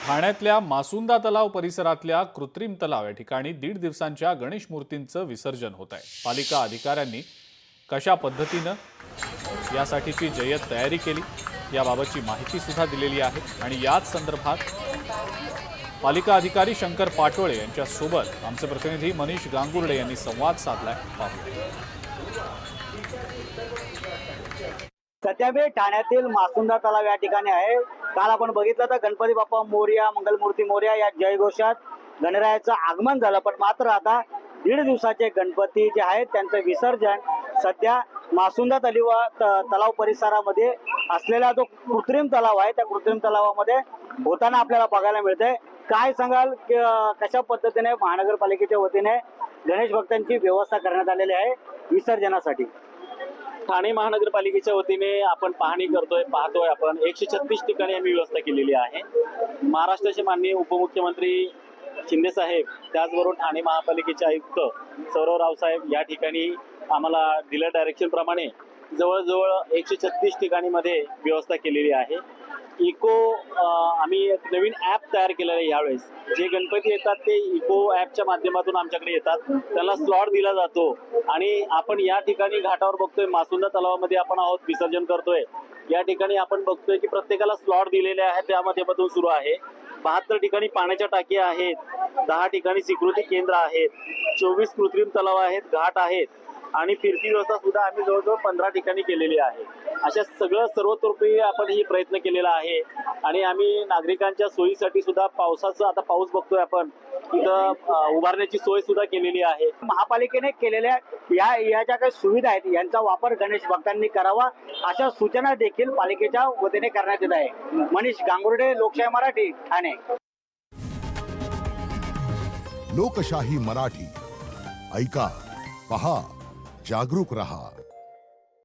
ठाण्यातल्या मासुंदा तलाव परिसरातल्या कृत्रिम तलाव या ठिकाणी 1.5 दिवसांच्या गणेश मूर्तींचं विसर्जन होत आहे। पालिका अधिकाऱ्यांनी कशा पद्धतीनं यासाठीची जय्यत तयारी केली याबाबतची माहिती सुद्धा दिलेली आहे आणि याच संदर्भात पालिका अधिकारी शंकर पाटोळे यांच्या सोबत आमचे प्रतिनिधी मनीष गांगुर्डे यांनी संवाद साधलाय। पाहूया। सध्या मी ठाण्यातील मासुंदा तलाव या ठिकाणी आहे। काल आपण बघितलं तर गणपती बाप्पा मोरया, मंगलमूर्ती मोरया या जयघोषात गणरायाचं आगमन झालं, पण मात्र आता 1.5 दिवसाचे गणपती जे आहेत त्यांचं विसर्जन सध्या मासुंदा तलाव परिसरामध्ये असलेला जो कृत्रिम तलाव आहे त्या कृत्रिम तलावामध्ये होताना आपल्याला बघायला मिळतंय। काय सांगाल कशा पद्धतीने महानगरपालिकेच्या वतीने गणेश भक्तांची व्यवस्था करण्यात आलेली आहे विसर्जनासाठी? ठाणे महानगरपालिकेच्या वतीने आपण पाहणी पाहतोय आपण 136 ठिकाणी आम्ही व्यवस्था केलेली आहे। महाराष्ट्राचे माननीय उपमुख्यमंत्री शिंदे साहेब, त्याचबरोबर ठाणे महापालिकेचे आयुक्त सौरव रावसाहेब या ठिकाणी आम्हाला दिलेल्या डायरेक्शन प्रमाणे जवळजवळ 136 ठिकाणी व्यवस्था केलेली आहे। इको आम्ही एक नवीन ॲप तयार केलेलं आहे। यावेळेस जे गणपती येतात ते इको ॲपच्या माध्यमातून आमच्याकडे येतात, त्यांना स्लॉट दिला जातो आणि आपण या ठिकाणी घाटावर बघतोय मासुंदा तलावामध्ये आपण आहोत, विसर्जन करतोय। या ठिकाणी आपण बघतोय की प्रत्येकाला स्लॉट दिलेले आहेत, त्या माध्यमातून सुरू आहे। 72 ठिकाणी पाण्याच्या टाक्या आहेत, 10 ठिकाणी सिक्युरिटी केंद्र आहेत, 24 कृत्रिम तलाव आहेत, घाट आहेत आणि फिरती व्यवस्था सुद्धा आम्ही जवळजवळ 15 ठिकाणी केलेली आहे। अशा सर्वतोपरी आपण ही प्रयत्न केलेला आहे आणि आम्ही नागरिकांच्या सोयीसाठी सुद्धा पावसाचं आता पाऊस बघतोय आपण तिथं उभारण्याची सोय सुद्धा केलेली आहे। महापालिकेने केलेल्या या ज्या काही सुविधा आहेत यांचा वापर गणेश भक्तांनी करावा अशा सूचना देखील पालिकेच्या वतीने करण्यात येत आहे। मनीष गांगुर्डे, लोकशाही मराठी, ठाणे। लोकशाही मराठी ऐका, पहा, जागरूक रहा।